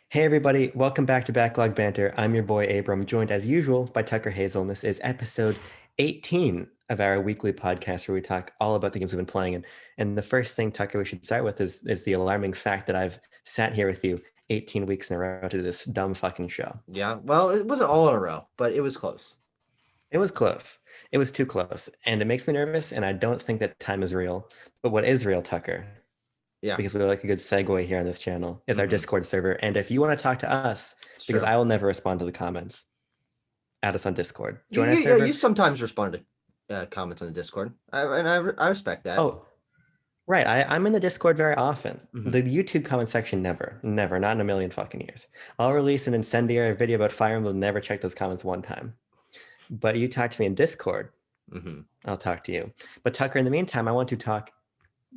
Hey everybody, welcome back to Backlog Banter. I'm your boy Abram, joined as usual by Tucker Hazel, and this is episode 18 of our weekly podcast where we talk all about the games we've been playing. And the first thing, Tucker, we should start with is the alarming fact that I've sat here with you 18 weeks in a row to do this dumb fucking show. Yeah, well, it wasn't all in a row, but it was close. It was close. It was too close. And it makes me nervous, and I don't think that time is real. But what is real, Tucker, Yeah, because we like a good segue here on this channel, is our hmm Discord server. And if you want to talk to us, it's because true. I will never respond to the comments, add us on Discord. You, Join our you, yeah, you server. sometimes respond to comments on the Discord, I respect that. Oh, right. I'm in the Discord very often. hmm The YouTube comment section, never, never, not in a million fucking years. I'll release an incendiary video about Fire Emblem, never check those comments one time. But you talk to me in Discord, hmm I'll talk to you. But Tucker, in the meantime, I want to talk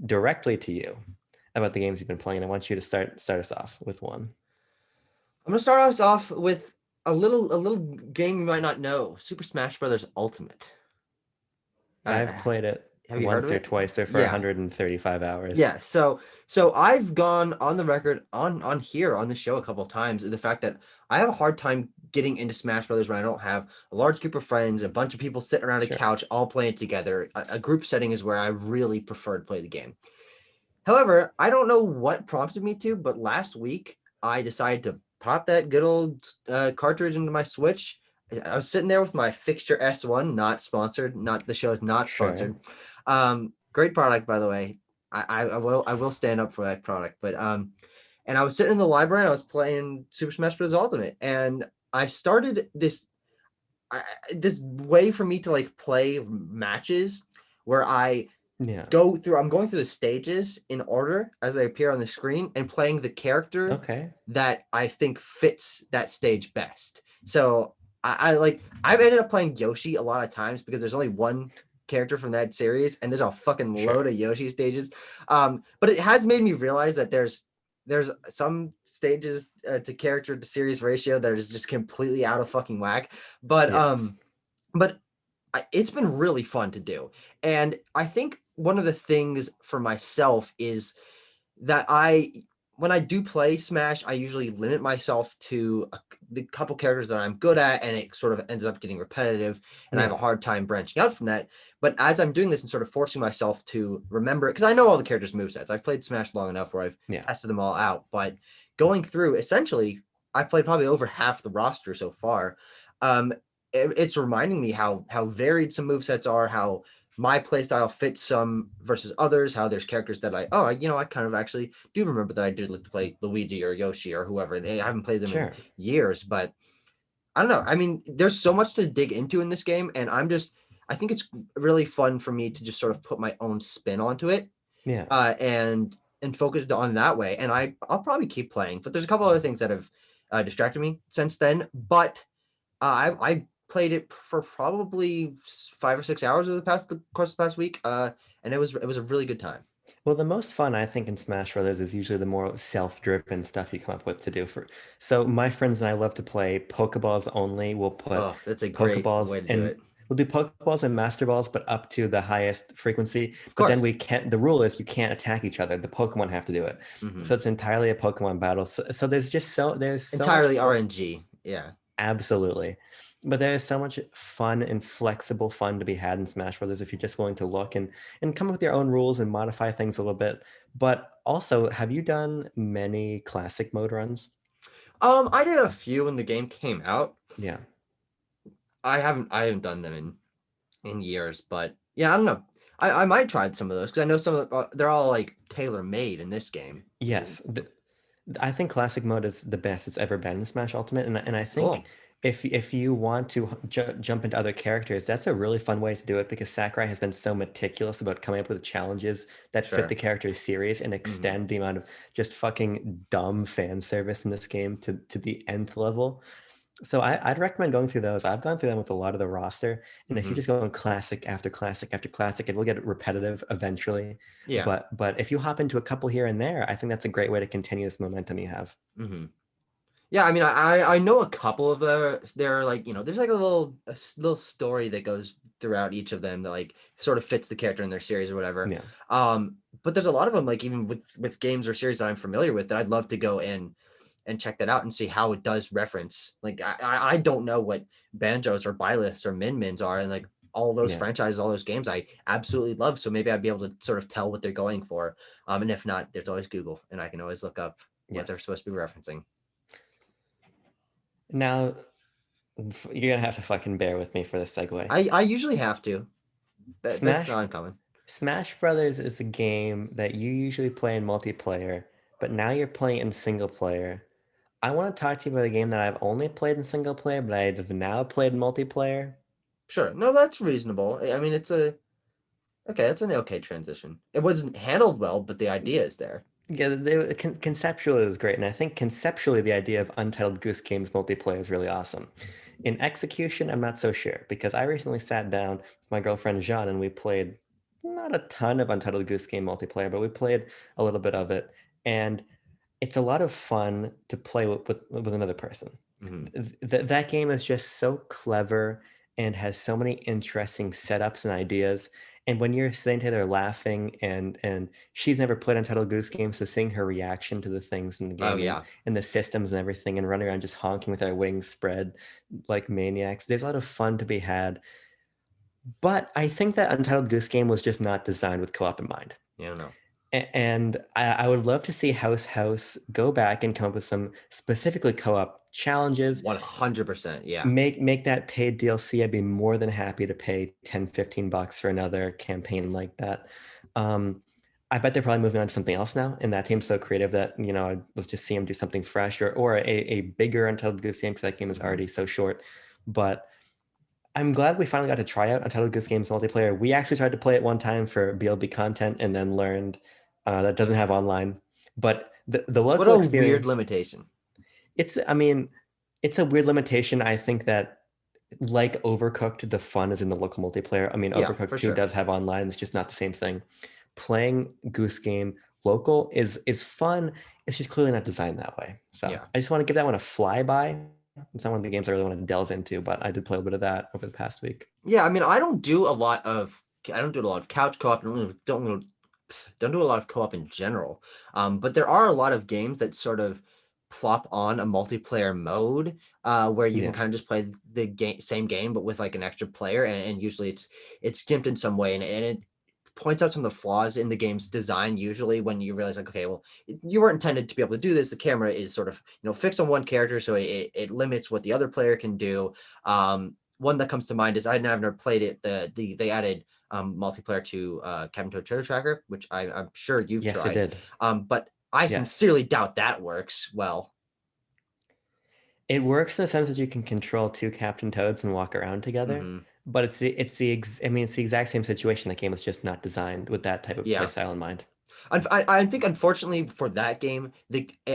directly to you about the games you've been playing. I want you to start us off with one. I'm gonna start us off with a little game you might not know: Super Smash Brothers Ultimate. I've Uh, played it have you heard once of or it? twice or for Yeah, 135 hours. yeah. So I've gone on the record on here on the show a couple of times the fact that I have a hard time getting into Smash Brothers when I don't have a large group of friends, a bunch of people sitting around a Sure. couch all playing together. A group setting is where I really prefer to play the game. However, I don't know what prompted me to, but last week I decided to pop that good old cartridge into my Switch. I was sitting there with my Fixture S1, not sponsored. Not the show is not Sure. sponsored. Great product, by the way. I will stand up for that product. But and I was sitting in the library and I was playing Super Smash Bros. Ultimate, and I started this way for me to like play matches where Yeah. I'm going through the stages in order as they appear on the screen and playing the character Okay. that I think fits that stage best. So I've ended up playing Yoshi a lot of times because there's only one character from that series and there's a fucking Sure. load of Yoshi stages. But it has made me realize that there's some stages to character to series ratio that is just completely out of fucking whack. But Yes. but it's been really fun to do. And I think one of the things for myself is that when I do play Smash, I usually limit myself to the couple characters that I'm good at, and it sort of ends up getting repetitive, and I have a Yeah. hard time branching out from that. But as I'm doing this and sort of forcing myself to remember it, because I know all the characters' movesets, I've played Smash long enough where I've Yeah. tested them all out. But going through, essentially, I've played probably over half the roster so far. Um, it's reminding me how varied some movesets are, how my playstyle fits some versus others, how there's characters that I kind of actually do remember that I did like to play Luigi or Yoshi or whoever. And I haven't played them in Sure. years, but I don't know. I mean, there's so much to dig into in this game, and I think it's really fun for me to just sort of put my own spin onto it, Yeah. and focus on that way. And I'll probably keep playing, but there's a couple other things that have distracted me since then. But I played it for probably 5 or 6 hours over the course of the past week, and it was a really good time. Well, the most fun I think in Smash Brothers is usually the more self-driven stuff you come up with to do for. So my friends and I love to play Pokeballs only. We'll put Oh, that's a great Pokeballs way to do and it. we'll do Pokeballs and Master Balls, but up to the highest frequency. Of But then we course. can't. The rule is you can't attack each other. The Pokemon have to do it. hmm So it's entirely a Pokemon battle. So there's so much Entirely fun. RNG. Yeah. Absolutely. But there is so much fun and flexible fun to be had in Smash Brothers if you're just willing to look and come up with your own rules and modify things a little bit. But also, have you done many classic mode runs? I did a few when the game came out. Yeah. I haven't done them in years, but yeah, I don't know. I might try some of those because I know some of they're all like tailor made in this game. Yes. I think classic mode is the best it's ever been in Smash Ultimate, and I think Cool. if you want to jump into other characters, that's a really fun way to do it because Sakurai has been so meticulous about coming up with challenges that fit the Sure. character's series and hmm extend the amount of just fucking dumb fan service in this game to the nth level. So I'd recommend going through those. I've gone through them with a lot of the roster, and if you hmm just go on classic after classic after classic, it will get repetitive eventually. Yeah. But if you hop into a couple here and there, I think that's a great way to continue this momentum you have. hmm Yeah, I mean, I know a couple of they're like, there's like a little story that goes throughout each of them that like sort of fits the character in their series or whatever. Yeah. But there's a lot of them like even with games or series that I'm familiar with that I'd love to go in and check that out and see how it does reference. Like I don't know what banjos or byliths or min-mins are, and like all those franchises, all those games I absolutely love. So maybe I'd be able to sort of tell what they're going for. And if not, there's always Google, and I can always look up what they're supposed to be referencing. Now, you're gonna have to fucking bear with me for this segue. I usually have to. That's not uncommon. Smash Brothers is a game that you usually play in multiplayer, but now you're playing in single player. I want to talk to you about a game that I've only played in single player, but I've now played in multiplayer. Sure. No, that's reasonable. I mean, it's an okay transition. It wasn't handled well, but the idea is there. Yeah, conceptually it was great, and I think conceptually the idea of Untitled Goose Games multiplayer is really awesome. In execution, I'm not so sure, because I recently sat down with my girlfriend Jean and we played not a ton of Untitled Goose Game multiplayer, but we played a little bit of it, and it's a lot of fun to play with another person. That game is just so clever and has so many interesting setups and ideas. And when you're sitting there laughing, and she's never played Untitled Goose Game, so seeing her reaction to the things in the game and the systems and everything, and running around just honking with our wings spread like maniacs, there's a lot of fun to be had. But I think that Untitled Goose Game was just not designed with co-op in mind. Yeah, no. And I would love to see House go back and come up with some specifically co-op challenges. 100%, yeah. Make that paid DLC. I'd be more than happy to pay $10-15 for another campaign like that. I bet they're probably moving on to something else now, and that team's so creative that, you know, let's just see them do something fresh or a bigger Untitled Goose Game, because that game is already so short. But I'm glad we finally got to try out Untitled Goose Games multiplayer. We actually tried to play it one time for BLB content and then learned that doesn't have online. But the local experience... What a weird limitation. It's a weird limitation. I think that, like Overcooked, the fun is in the local multiplayer. I mean, Overcooked 2 does have online. It's just not the same thing. Playing Goose Game local is fun. It's just clearly not designed that way. So I just want to give that one a flyby. It's not one of the games I really want to delve into, but I did play a bit of that over the past week. Yeah, I mean, I don't do a lot of couch co-op, and don't do a lot of co-op in general. But there are a lot of games that sort of plop on a multiplayer mode where you can kind of just play the same game but with like an extra player, and usually it's gimped in some way, and it points out some of the flaws in the game's design. Usually when you realize, like, okay, well, you weren't intended to be able to do this. The camera is sort of, you know, fixed on one character, so it limits what the other player can do. One that comes to mind is, I've never played it. They added multiplayer to Cabin Toad Treasure Tracker, which I'm sure you've tried. Yes, I did. But I sincerely doubt that works well. It works in the sense that you can control two Captain Toads and walk around together. But it's the exact same situation. That game was just not designed with that type of play style in mind. I think, unfortunately, for that game,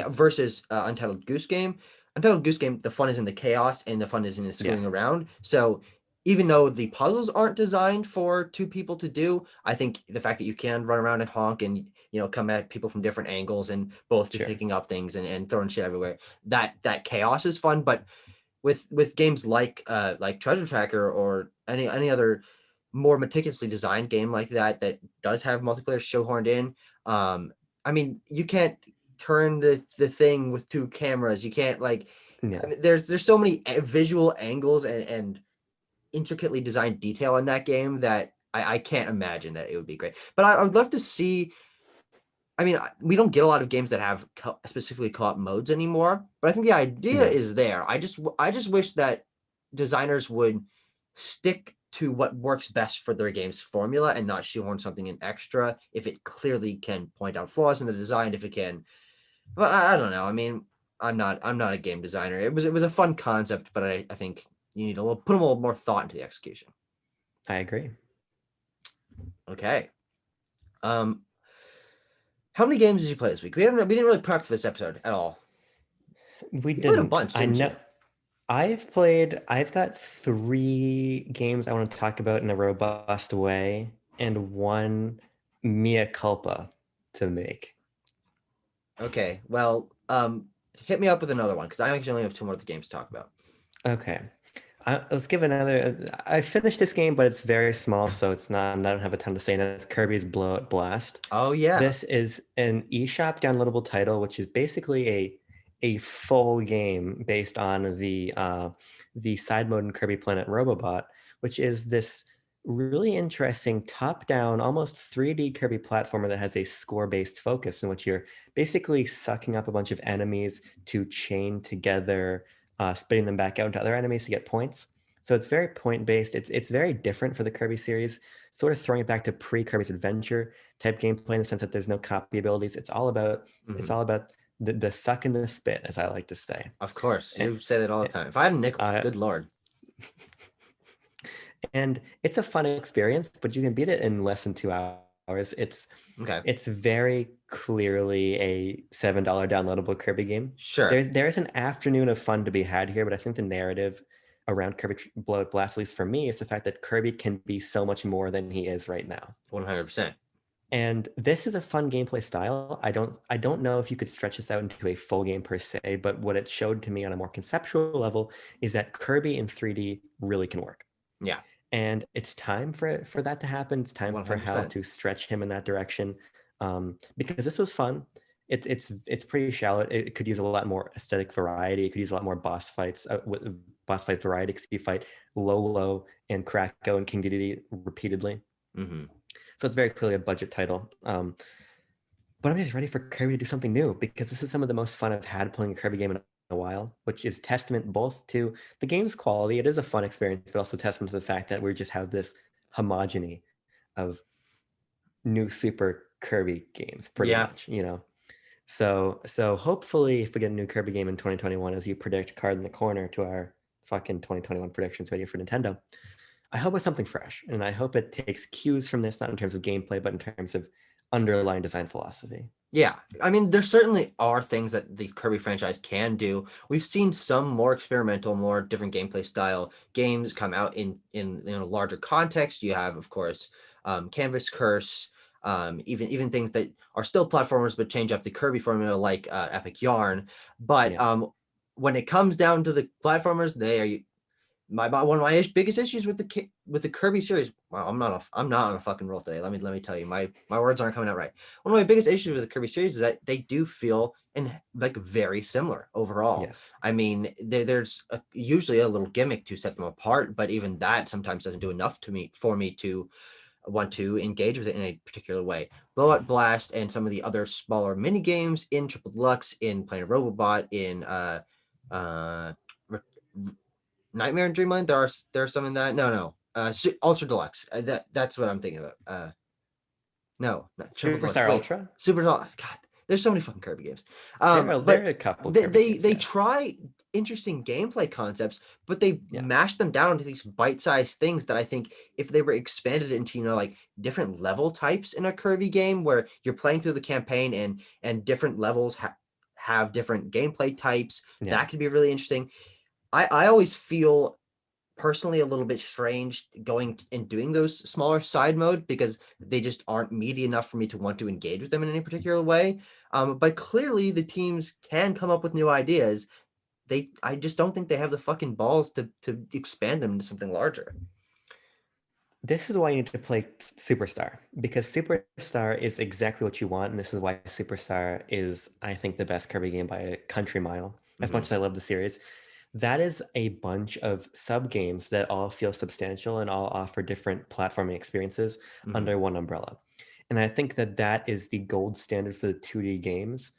versus Untitled Goose Game, the fun is in the chaos and the fun is in the screwing around. So even though the puzzles aren't designed for two people to do, I think the fact that you can run around and honk and, you know, come at people from different angles and both just picking up things and throwing shit everywhere, that chaos is fun. But with games like Treasure Tracker or any other more meticulously designed game like that does have multiplayer shoehorned in, I mean, you can't turn the thing with two cameras. You can't, like, I mean, there's so many visual angles and intricately designed detail in that game that I can't imagine that it would be great. But I would love to see. I mean, we don't get a lot of games that have specifically co-op modes anymore, but I think the idea is there. I just wish that designers would stick to what works best for their game's formula and not shoehorn something in extra if it clearly can point out flaws in the design, if it can. But I don't know. I mean, I'm not a game designer. It was a fun concept, but I think you need put a little more thought into the execution. I agree. Okay. How many games did you play this week? We didn't really prep for this episode at all. We didn't. Played a bunch, didn't you? I've got 3 games I want to talk about in a robust way, and 1 mea culpa to make. Okay, well, hit me up with another one, because I actually only have 2 more of the games to talk about. Okay. Let's give another. I finished this game, but it's very small, so it's not. I don't have a ton to say. That's Kirby's Blowout Blast. Oh yeah. This is an eShop downloadable title, which is basically a full game based on the side mode in Kirby Planet Robobot, which is this really interesting top-down, almost 3D Kirby platformer that has a score-based focus in which you're basically sucking up a bunch of enemies to chain together, spitting them back out into other enemies to get points. So it's very point-based. It's very different for the Kirby series, sort of throwing it back to pre-Kirby's Adventure type gameplay in the sense that there's no copy abilities. It's all about the suck and the spit, as I like to say. Of course, And, you say that all the time. If I had a nickel, good lord. And it's a fun experience, but you can beat it in less than 2 hours. It's very clearly a $7 downloadable Kirby game. Sure. There's an afternoon of fun to be had here, but I think the narrative around Kirby Blowout Blast, at least for me, is the fact that Kirby can be so much more than he is right now. 100%. And this is a fun gameplay style. I don't know if you could stretch this out into a full game per se, but what it showed to me on a more conceptual level is that Kirby in 3D really can work. Yeah. And it's time for that to happen. It's time 100%. for Hal to stretch him in that direction, because this was fun. It's pretty shallow. It could use a lot more aesthetic variety. It could use a lot more boss fights, boss fight variety, because you fight Lolo and Kracko and King Dedede repeatedly. Mm-hmm. So it's very clearly a budget title. But I'm just ready for Kirby to do something new, because this is some of the most fun I've had playing a Kirby game in a while, which is testament both to the game's quality. It is a fun experience, but also testament to the fact that we just have this homogeny of new Super Kirby games, pretty much, So hopefully, if we get a new Kirby game in 2021, as you predict, card in the corner to our fucking 2021 predictions video for Nintendo, I hope it's something fresh, and I hope it takes cues from this, not in terms of gameplay, but in terms of underlying design philosophy. Yeah, I mean, there certainly are things that the Kirby franchise can do. We've seen some more experimental, more different gameplay style games come out in a larger context. You have, of course, Canvas Curse, even things that are still platformers but change up the Kirby formula, like Epic Yarn. But when it comes down to the platformers, they are one of my biggest issues with the Kirby series. Wow, I'm not on a fucking roll today. Let me tell you, my words aren't coming out right. One of my biggest issues with the Kirby series is that they do feel like very similar overall. Yes. I mean, there's usually a little gimmick to set them apart, but even that sometimes doesn't do enough for me to want to engage with it in a particular way. Blowout Blast and some of the other smaller mini games in Triple Deluxe, in Planet Robobot, in Nightmare in Dreamland, there are some in that. No. Ultra Deluxe. That's what I'm thinking about. No, not Triple Deluxe. Superstar Wait, Ultra? Super Deluxe. God, there's so many fucking Kirby games. There are a couple. They try interesting gameplay concepts, but they mash them down into these bite-sized things that I think if they were expanded into, like different level types in a Kirby game where you're playing through the campaign and different levels have different gameplay types, that could be really interesting. I always feel personally a little bit strange going and doing those smaller side mode, because they just aren't meaty enough for me to want to engage with them in any particular way. But clearly the teams can come up with new ideas. I just don't think they have the fucking balls to expand them into something larger. This is why you need to play Superstar, because Superstar is exactly what you want, and this is why Superstar is, I think, the best Kirby game by a country mile. As much as I love the series, that is a bunch of sub games that all feel substantial and all offer different platforming experiences under one umbrella. And I think that is the gold standard for the 2D games.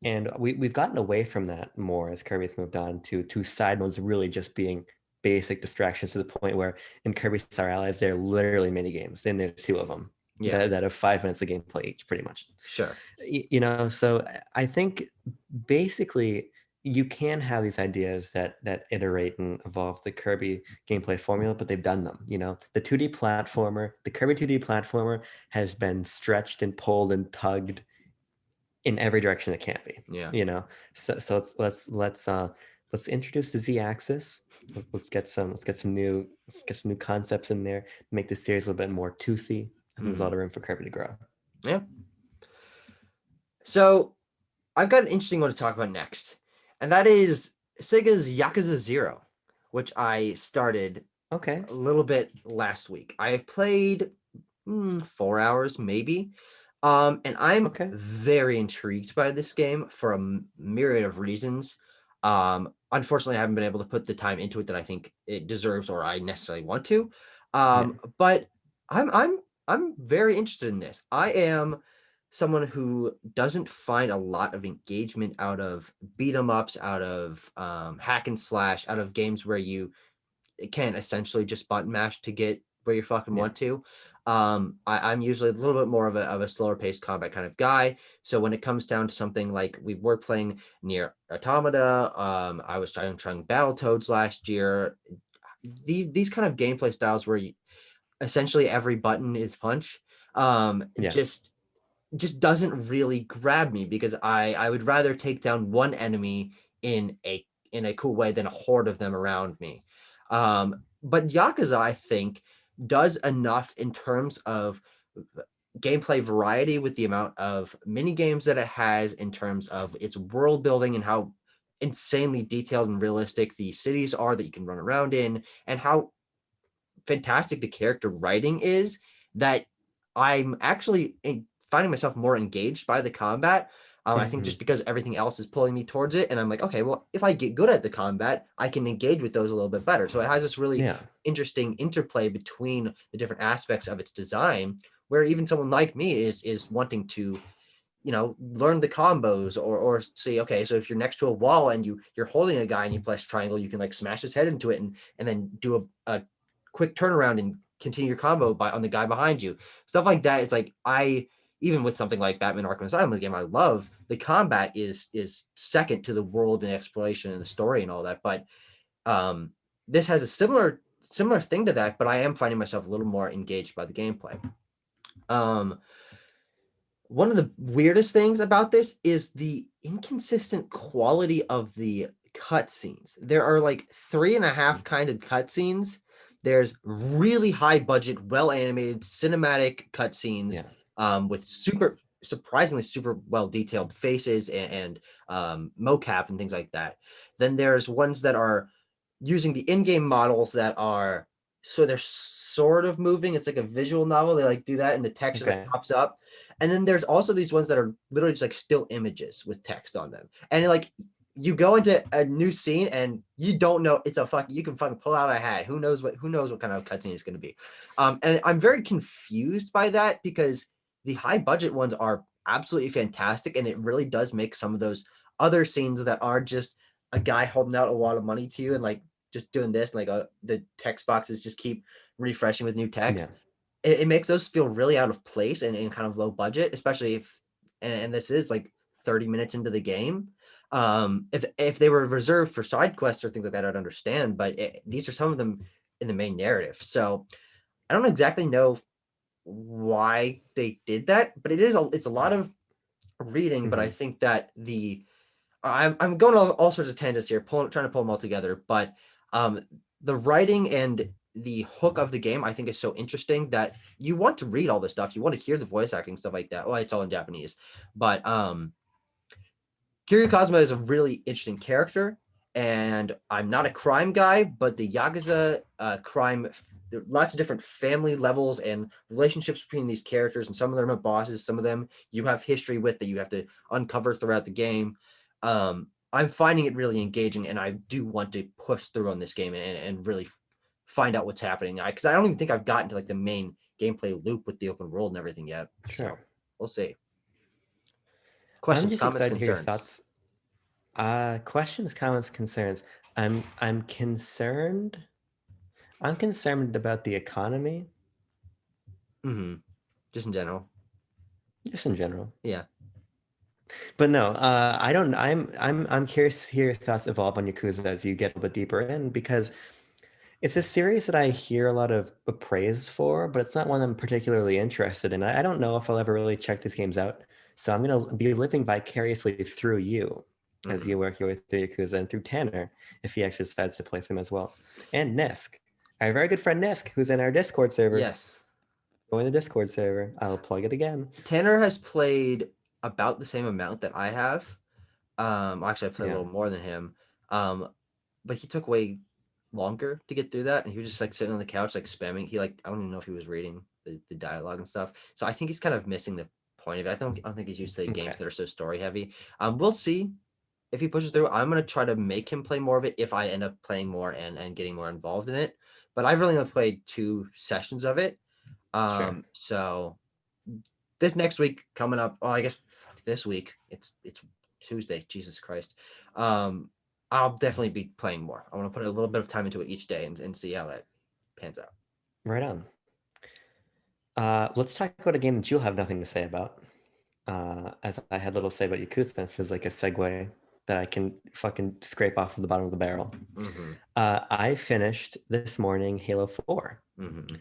And we've gotten away from that more as Kirby's moved on to side modes really just being basic distractions, to the point where in Kirby Star Allies, they're literally mini games, and there's 2 of them that have 5 minutes of gameplay each, pretty much. Sure. So I think basically you can have these ideas that iterate and evolve the Kirby gameplay formula, but they've done them. The 2D platformer, the Kirby 2D platformer has been stretched and pulled and tugged in every direction it can be. So let's introduce the Z-axis. Let's get some new concepts in there, make the series a little bit more toothy, and there's a lot of room for Kirby to grow. Yeah. So I've got an interesting one to talk about next, and that is Sega's Yakuza 0, which I started a little bit last week. I have played 4 hours maybe. And I'm Okay. very intrigued by this game for a myriad of reasons. Unfortunately, I haven't been able to put the time into it that I think it deserves or I necessarily want to. Yeah. But I'm very interested in this. I am someone who doesn't find a lot of engagement out of beat 'em ups, out of hack and slash, out of games where you can essentially just button mash to get where you fucking Yeah. want to. I'm usually a little bit more of a slower paced combat kind of guy. So when it comes down to something like we were playing near Automata, I was trying Battletoads last year. These kind of gameplay styles where you, essentially every button is punch, Yeah. just doesn't really grab me because I would rather take down one enemy in a cool way than a horde of them around me. But Yakuza, I think, does enough in terms of gameplay variety with the amount of mini games that it has, in terms of its world building and how insanely detailed and realistic the cities are that you can run around in, and how fantastic the character writing is, that I'm actually finding myself more engaged by the combat. I think Hmm. just because everything else is pulling me towards it, and I'm like, okay, well, if I get good at the combat, I can engage with those a little bit better. So it has this really Yeah. interesting interplay between the different aspects of its design, where even someone like me is wanting to, learn the combos, or see, okay, so if you're next to a wall and you're holding a guy and you press triangle, you can like smash his head into it and then do a quick turnaround and continue your combo on the guy behind you. Stuff like that. It's like, even with something like Batman Arkham Asylum, a game I love, the combat is second to the world and exploration and the story and all that. But um, this has a similar thing to that, but I am finding myself a little more engaged by the gameplay. Um, One of the weirdest things about this is the inconsistent quality of the cutscenes. There are like 3.5 kind of cutscenes. There's really high budget, well animated cinematic cutscenes, Yeah. with surprisingly super well detailed faces and mocap and things like that. Then there's ones that are using the in-game models that are, so they're sort of moving. It's like a visual novel. They like do that and the text just like Okay. pops up. And then there's also these ones that are literally just like still images with text on them. And like you go into a new scene and you don't know, it's a fucking, you can fucking pull out a hat. Who knows what kind of cutscene it's going to be. And I'm very confused by that because the high budget ones are absolutely fantastic. And it really does make some of those other scenes that are just a guy holding out a lot of money to you and like just doing this, like the text boxes just keep refreshing with new Yeah. text. It makes those feel really out of place and kind of low budget, especially if, and this is like 30 minutes into the game. If they were reserved for side quests or things like that, I'd understand, but these are some of them in the main narrative. So I don't exactly know why they did that, but it's a lot of reading. But I Hmm. think that I'm going all sorts of tangents here, trying to pull them all together. But um, the writing and the hook of the game, I think, is so interesting that you want to read all this stuff. You want to hear the voice acting, stuff like that. Well, it's all in Japanese, but Kiryu Kazuma is a really interesting character. And I'm not a crime guy, but the Yakuza crime, there are lots of different family levels and relationships between these characters, and some of them are bosses, some of them you have history with that you have to uncover throughout the game. I'm finding it really engaging, and I do want to push through on this game and really find out what's happening. Because I don't even think I've gotten to like the main gameplay loop with the open world and everything yet. So Sure. we'll see. I'm Questions, just comments, excited to hear your concerns. thoughts. Questions, comments, concerns. I'm concerned. I'm concerned about the economy, Mm-hmm. Just in general. just in general. Yeah. But no, I don't. I'm curious to hear your thoughts evolve on Yakuza as you get a little bit deeper in, because it's a series that I hear a lot of praise for, but it's not one I'm particularly interested in. I don't know if I'll ever really check these games out. So I'm gonna be living vicariously through you as Mm-hmm. you work your way through Yakuza, and through Tanner if he actually decides to play them as well. And Nisk, our very good friend Nisk, who's in our Discord server. Yes. Join the Discord server. I'll plug it again. Tanner has played about the same amount that I have. Actually, I played a Yeah. little more than him. Um, but he took way longer to get through that, and he was just like sitting on the couch, like spamming. He like, I don't even know if he was reading the dialogue and stuff. So I think he's kind of missing the point of it. I don't think he's used to games Okay. that are so story heavy. We'll see if he pushes through. I'm gonna try to make him play more of it if I end up playing more and getting more involved in it. But I've really only played 2 sessions of it. Sure. So this next week coming up, I guess this week, it's Tuesday, Jesus Christ. I'll definitely be playing more. I want to put a little bit of time into it each day and see how that pans out. Right on. Let's talk about a game that you'll have nothing to say about. As I had little to say about Yakuza, it feels like a segue that I can fucking scrape off of the bottom of the barrel. Mm-hmm. I finished this morning Halo 4. Mm-hmm.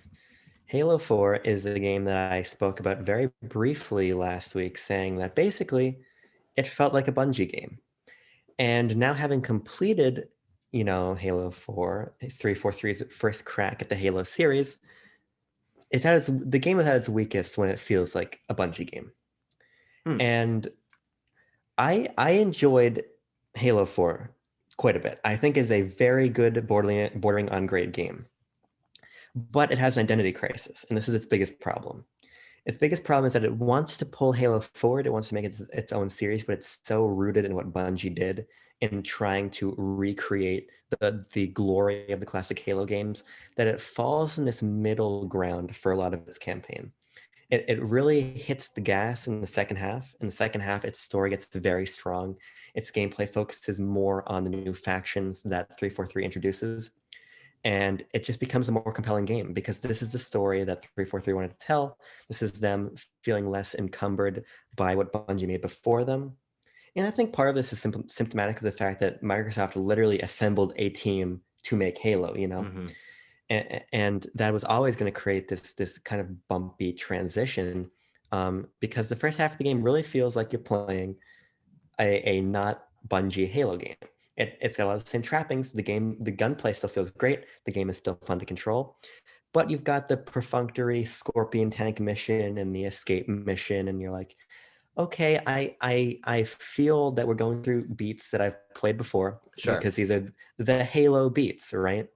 Halo 4 is a game that I spoke about very briefly last week, saying that basically it felt like a Bungie game. And now having completed, Halo 4, 343's first crack at the Halo series, the game is at its weakest when it feels like a Bungie game. Hmm. And I enjoyed Halo 4 quite a bit. I think is a very good bordering on great game. But it has an identity crisis, and this is its biggest problem. Its biggest problem is that it wants to pull Halo forward. It wants to make its own series, but it's so rooted in what Bungie did in trying to recreate the glory of the classic Halo games that it falls in this middle ground for a lot of its campaign. It really hits the gas in the second half. In the second half, its story gets very strong. Its gameplay focuses more on the new factions that 343 introduces. And it just becomes a more compelling game because this is the story that 343 wanted to tell. This is them feeling less encumbered by what Bungie made before them. And I think part of this is symptomatic of the fact that Microsoft literally assembled a team to make Halo, Mm-hmm. and that was always going to create this kind of bumpy transition, because the first half of the game really feels like you're playing a not Bungie Halo game. It's got a lot of the same trappings. The gunplay still feels great. The game is still fun to control, but you've got the perfunctory Scorpion tank mission and the escape mission, and you're like, okay, I feel that we're going through beats that I've played before Sure. because these are the Halo beats, right?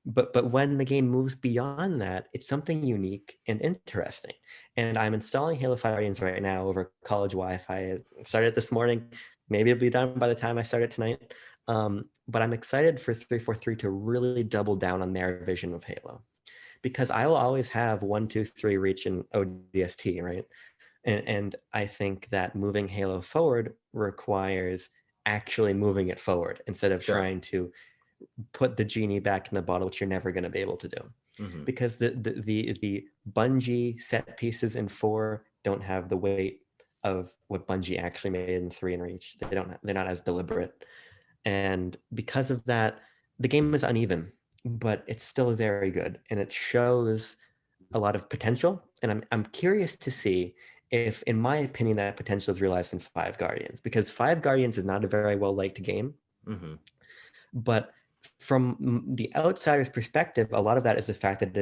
But when the game moves beyond that, it's something unique and interesting. And I'm installing Halo 5 Guardians right now over college Wi-Fi. I started it this morning. Maybe it'll be done by the time I start it tonight. But I'm excited for 343 to really double down on their vision of Halo, because I will always have 1, 2, 3 reach and ODST, right? And I think that moving Halo forward requires actually moving it forward instead of Sure. trying to put the genie back in the bottle, which you're never going to be able to do. Mm-hmm. Because the Bungie set pieces in 4 don't have the weight of what Bungie actually made in 3 and Reach. They're not as deliberate. And because of that, the game is uneven, but it's still very good. And it shows a lot of potential. And I'm curious to see if, in my opinion, that potential is realized in 5 Guardians, because 5 Guardians is not a very well liked game. Mm-hmm. But from the outsider's perspective, a lot of that is the fact that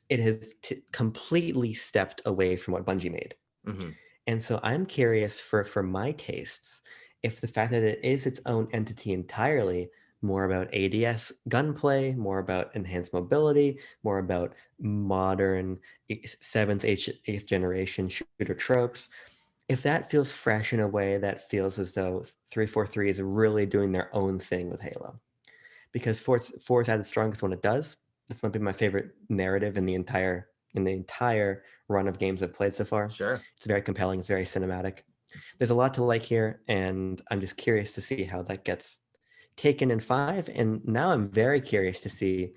it has completely stepped away from what Bungie made. Mm-hmm. And so I'm curious for my tastes, if the fact that it is its own entity entirely, more about ADS gunplay, more about enhanced mobility, more about modern 7th, 8th generation shooter tropes, if that feels fresh in a way that feels as though 343 is really doing their own thing with Halo. Because 4 is at its strongest when it does. This might be my favorite narrative in the entire run of games I've played so far. Sure. It's very compelling. It's very cinematic. There's a lot to like here, and I'm just curious to see how that gets taken in 5. And now I'm very curious to see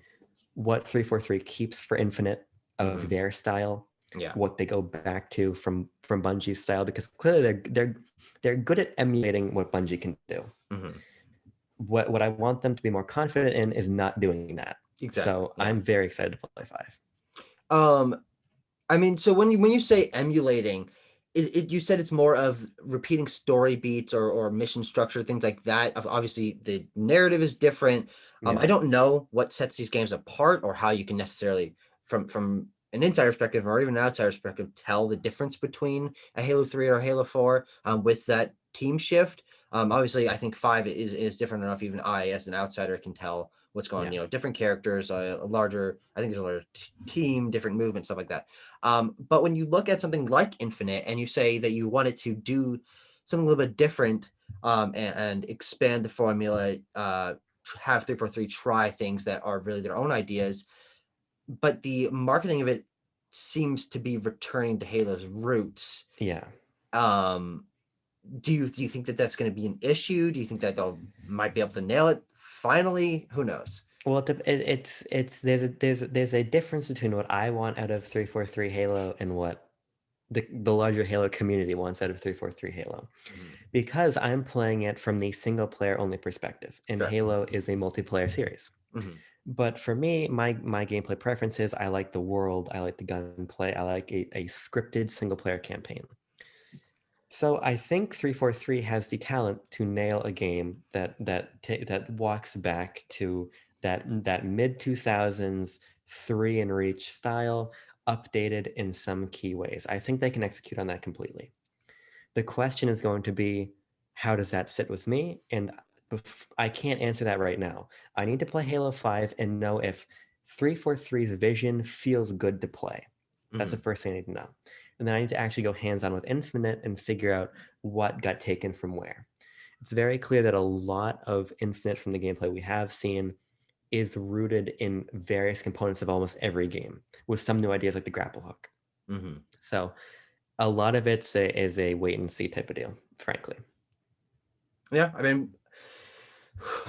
what 343 keeps for Infinite of Mm-hmm. their style, Yeah. what they go back to from Bungie's style, because clearly they're good at emulating what Bungie can do. Mm-hmm. What I want them to be more confident in is not doing that. Exactly. So Yeah. I'm very excited to play 5. I mean, so when you say emulating, you said it's more of repeating story beats or mission structure, things like that. Obviously, the narrative is different. Yeah. I don't know what sets these games apart or how you can necessarily, from an insider perspective or even an outsider perspective, tell the difference between a Halo 3 or a Halo 4 with that team shift. Obviously, I think 5 is different enough. Even I, as an outsider, can tell what's going on, Yeah. different characters, a larger, I think there's a larger team, different movement, stuff like that. But when you look at something like Infinite and you say that you wanted to do something a little bit different, and expand the formula, have 343 try things that are really their own ideas, but the marketing of it seems to be returning to Halo's roots. Yeah. Um, do you think that that's going to be an issue? Do you think that they'll might be able to nail it finally? Who knows? Well, it's there's a difference between what I want out of 343 Halo and what the larger Halo community wants out of 343 Halo. Mhm. Because I'm playing it from the single player only perspective, and Sure. Halo is a multiplayer series. Mhm. But for me, my gameplay preferences, I like the world, I like the gunplay, I like a scripted single player campaign. So I think 343 has the talent to nail a game that walks back to that mid 2000s 3 and reach style, updated in some key ways. I think they can execute on that completely. The question is going to be, how does that sit with me? And I can't answer that right now. I need to play Halo 5 and know if 343's vision feels good to play. That's the Mhm. first thing I need to know. And then I need to actually go hands-on with Infinite and figure out what got taken from where. It's very clear that a lot of Infinite from the gameplay we have seen is rooted in various components of almost every game, with some new ideas like the grapple hook. Mhm. So a lot of it is a wait and see type of deal, frankly. Yeah, I mean,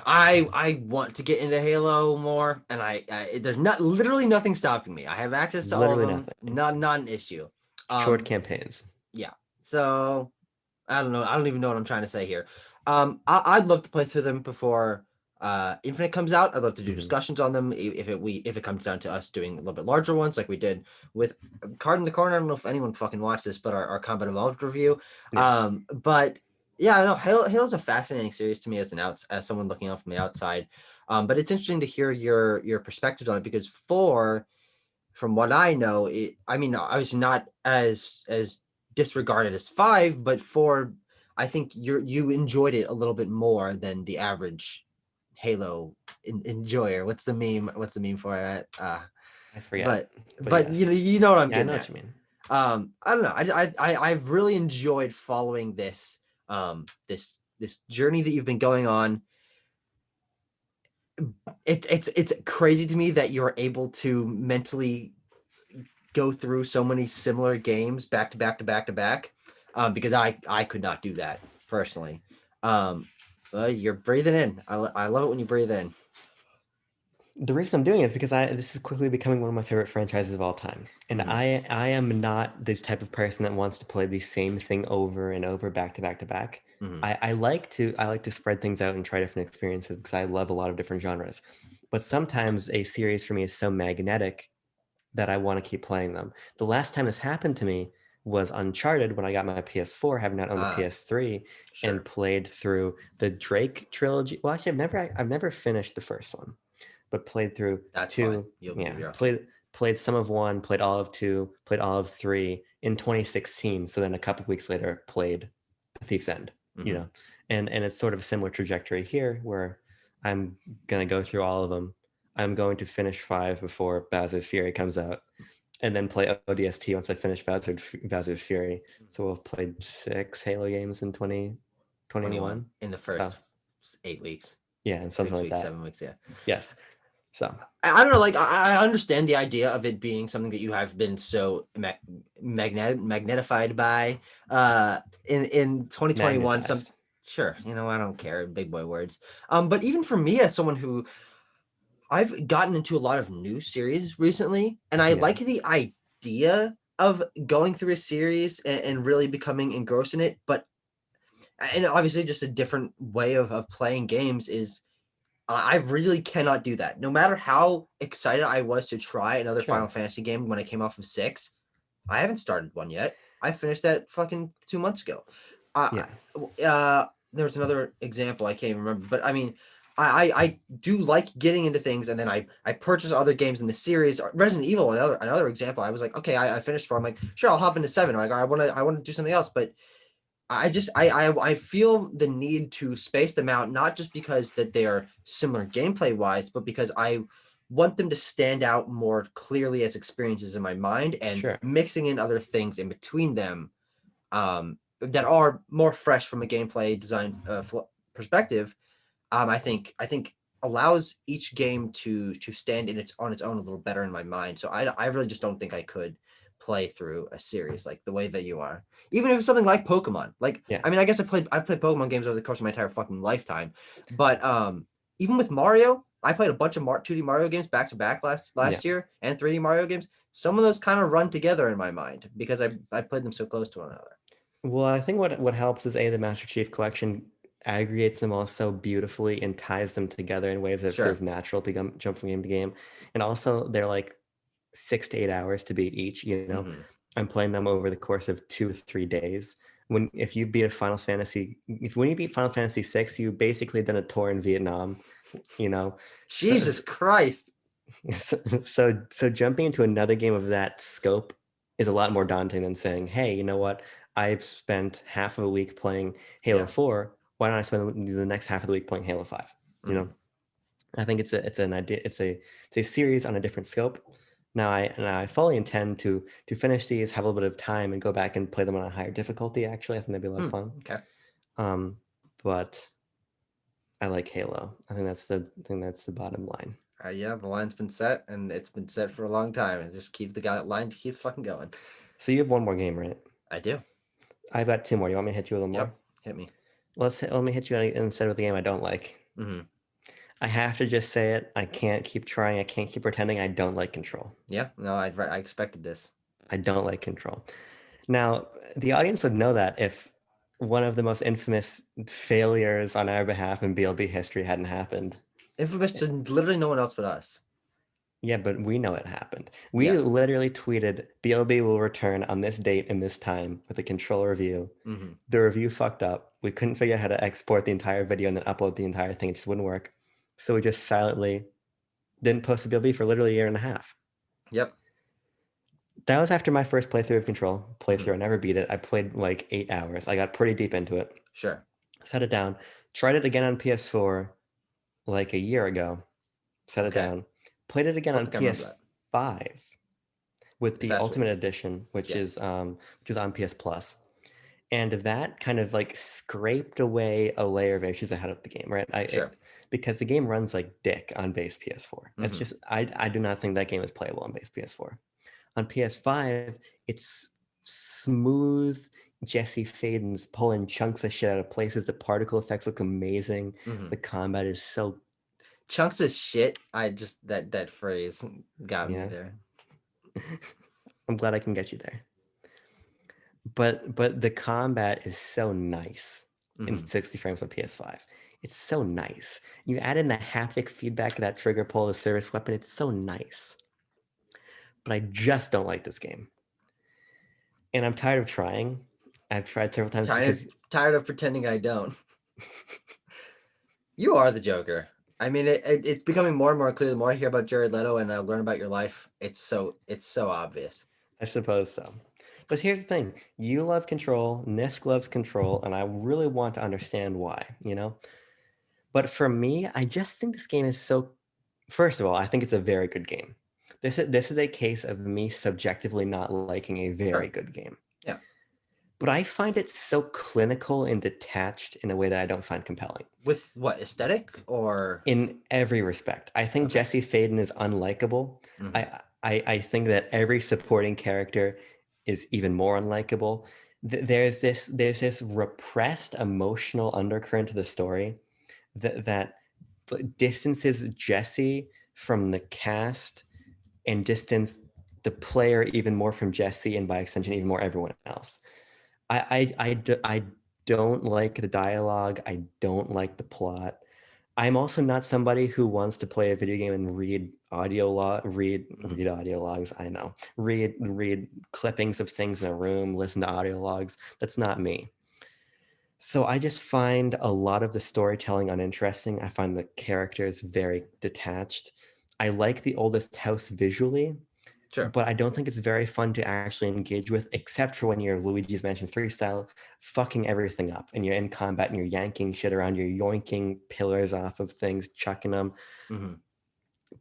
I want to get into Halo more, and there's literally nothing stopping me. I have access to all of Literally them. nothing. Not an issue. Short Um, campaigns. yeah. So I don't know. I don't even know what I'm trying to say here. I'd love to play through them before Infinite comes out. I'd love to do Mhm. discussions on them if it comes down to us doing a little bit larger ones, like we did with Card in the Corner. I don't know if anyone fucking watched this, but our Combat Evolved review. Yeah. But yeah, I know Halo's a fascinating series to me as someone looking out from the outside. But it's interesting to hear your perspectives on it, because from what I know, I mean, obviously not as disregarded as 5, but 4, I think you enjoyed it a little bit more than the average Halo enjoyer. What's the meme? What's the meme for it? I forget, But but you yes. you know what I'm Yeah, I getting know at. what you mean. I don't know. I've really enjoyed following this journey that you've been going on. It's crazy to me that you're able to mentally go through so many similar games back to back to back to back, because I could not do that personally. Um, you're breathing in. I love it when you breathe in. The reason I'm doing it is because this is quickly becoming one of my favorite franchises of all time. And Mhm. I am not this type of person that wants to play the same thing over and over back to back to back. Mhm. I like to spread things out and try different experiences because I love a lot of different genres. But sometimes a series for me is so magnetic that I want to keep playing them. The last time this happened to me was Uncharted when I got my PS4, having not owned a PS3, and Sure. played through the Drake trilogy. Well, actually, I've never finished the first one, but played through That's fine. two. You'll Yeah, be okay. played some of one, played all of two, played all of three in 2016. So then a couple weeks later, played Thief's End. You Mhm. know, and it's sort of a similar trajectory here, where I'm gonna go through all of them. I'm going to finish 5 before Bowser's Fury comes out, and then play ODST once I finish Bowser's Fury. So we'll have played 6 Halo games in 21 2021. in the So first 8 weeks, yeah, and something 6 like weeks, that. 7 weeks. Yeah. Yes. So I don't know. Like I understand the idea of it being something that you have been so magnetified by. In 2021, some magnetized. sure, I don't care, big boy words. But even for me, as someone who I've gotten into a lot of new series recently, and I Yeah. like the idea of going through a series and really becoming engrossed in it. But and obviously, just a different way of playing games is I really cannot do that. No matter how excited I was to try another Final Sure. Fantasy game when I came off of 6, I haven't started one yet. I finished that fucking 2 months ago. Uh, Yeah. there was another example I can't even remember, but I mean, I do like getting into things, and then I purchase other games in the series. Resident Evil, another example. I was like, okay, I finished 4. I'm like, sure, I'll hop into 7. Like I want to do something else, but I feel the need to space them out, not just because that they are similar gameplay wise, but because I want them to stand out more clearly as experiences in my mind, and Sure. mixing in other things in between them that are more fresh from a gameplay design perspective. I think allows each game to stand on its own a little better in my mind. So I really just don't think I could play through a series like the way that you are. Even if it's something like Pokemon. Like, Yeah. I mean, I guess I've played Pokemon games over the course of my entire fucking lifetime. But even with Mario, I played a bunch of 2D Mario games back to back Yeah. last year, and 3D Mario games. Some of those kind of run together in my mind because I played them so close to one another. Well, I think what helps is the Master Chief Collection aggregates them all so beautifully and ties them together in ways that Sure. feels natural to jump from game to game. And also, they're like 6 to 8 hours to beat each. Mm-hmm. I'm playing them over the course of 2 or 3 days. If you beat when you beat Final Fantasy 6, you basically done a tour in Vietnam. You know, so Jesus Christ. so jumping into another game of that scope is a lot more daunting than saying, hey, you know what? I've spent half of a week playing Halo Yeah. 4. Why don't I spend the next half of the week playing Halo 5? You know, I think it's an idea. It's a series on a different scope. Now I fully intend to finish these, have a little bit of time, and go back and play them on a higher difficulty. Actually, I think that'd be a lot of fun. Okay. But I like Halo. I think that's the bottom line. Yeah, the line's been set, and it's been set for a long time, and just keep the line to keep fucking going. So you have one more game, right? I do. I've got two more. You want me to hit you with a little more? Yep. Hit me. Let me hit you instead of the game I don't like. Mm-hmm. I have to just say it. I can't keep trying. I can't keep pretending I don't like Control. Yeah. No, I expected this. I don't like Control. Now, the audience would know that if one of the most infamous failures on our behalf in BLB history hadn't happened. Infamous to literally no one else but us. Yeah, but we know it happened. We Yeah. literally tweeted BLB will return on this date and this time with a Control review. Mm-hmm. The review fucked up. We couldn't figure out how to export the entire video and then upload the entire thing. It just wouldn't work. So we just silently didn't post a BLB for literally a year and a half. Yep. That was after my first playthrough of Control. Mm-hmm. I never beat it. I played like 8 hours. I got pretty deep into it. Sure. Set it down. Tried it again on PS4 like a year ago. Set it down. Played it again I on don't think I remember that. PS5 with Is the that Ultimate sweet? Edition, which Yes. is on PS Plus. And that kind of like scraped away a layer of issues I had with the game, right? Sure. Because the game runs like dick on base PS4. It's Mm-hmm. just I do not think that game is playable on base PS4. On PS5, it's smooth. Jesse Faden's pulling chunks of shit out of places. The particle effects look amazing. Mm-hmm. The combat is so Chunks of shit. I just that phrase got me yeah. there. I'm glad I can get you there. But the combat is so nice in Mm-hmm. 60 frames on PS5. It's so nice. You add in the haptic feedback of that trigger pull, the service weapon. It's so nice. But I just don't like this game. And I'm tired of trying. I've tried several times because Tired of pretending I don't. You are the Joker. I mean, it's becoming more and more clear the more I hear about Jared Leto and I learn about your life. It's so obvious. I suppose so. But here's the thing. You love Control, Nisk loves Control, and I really want to understand why, you know? But for me, I just think this game is so first of all, I think it's a very good game. This is a case of me subjectively not liking a very good game. Yeah. But I find it so clinical and detached in a way that I don't find compelling. With what, aesthetic or? In every respect. I think Jesse Faden is unlikable. Mm-hmm. I think that every supporting character is even more unlikable. There's this repressed emotional undercurrent to the story that distances Jesse from the cast and distance the player even more from Jesse and by extension even more everyone else. I don't like the dialogue. I don't like the plot. I'm also not somebody who wants to play a video game and read read audio logs. I know. Read clippings of things in a room, listen to audio logs. That's not me. So I just find a lot of the storytelling uninteresting. I find the characters very detached. I like the oldest house visually. Sure. but I don't think it's very fun to actually engage with, except for when you're Luigi's Mansion freestyle, fucking everything up, and you're in combat and you're yanking shit around, you're yoinking pillars off of things, chucking them. Mm-hmm.